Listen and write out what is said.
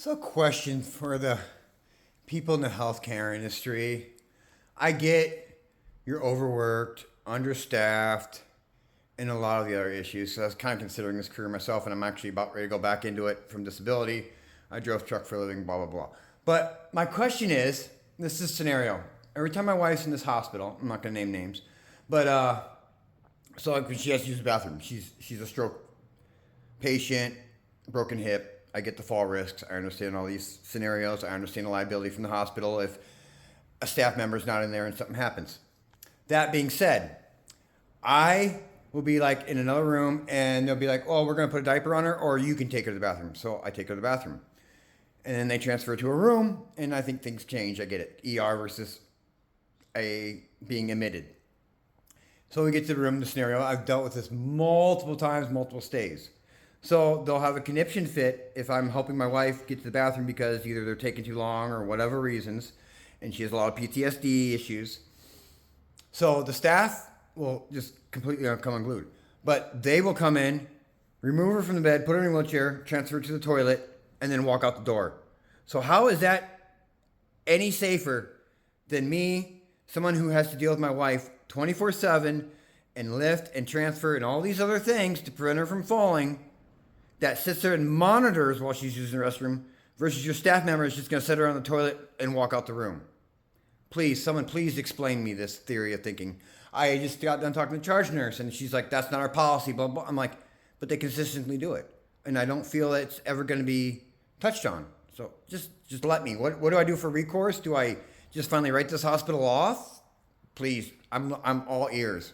So, question for the people in the healthcare industry. I get you're overworked, understaffed, and a lot of the other issues. So, I was kind of considering this career myself, and I'm actually about ready to go back into it from disability. I drove truck for a living, blah, blah, blah. But my question is this is a scenario. Every time my wife's in this hospital, I'm not going to name names, but so like when she has to use the bathroom, she's a stroke patient, broken hip. I get the fall risks. I understand all these scenarios. I understand the liability from the hospital if a staff member is not in there and something happens. That being said, I will be like in another room and they'll be like, oh, we're going to put a diaper on her or you can take her to the bathroom. So I take her to the bathroom. And then they transfer her to a room and I think things change. I get it. ER versus a being admitted. So we get to the room, the scenario. I've dealt with this multiple times, multiple stays. So they'll have a conniption fit if I'm helping my wife get to the bathroom because either they're taking too long or whatever reasons, and she has a lot of PTSD issues. So the staff will just completely come unglued. But they will come in, remove her from the bed, put her in a wheelchair, transfer her to the toilet, and then walk out the door. So how is that any safer than me, someone who has to deal with my wife 24/7 and lift and transfer and all these other things to prevent her from falling, that sits there and monitors while she's using the restroom versus your staff member is just going to sit her on the toilet and walk out the room? Please, someone please explain me this theory of thinking. I just got done talking to the charge nurse and she's like, that's not our policy, blah, blah. I'm like, but they consistently do it. And I don't feel that it's ever going to be touched on. So just let me. What do I do for recourse? Do I just finally write this hospital off? Please, I'm all ears.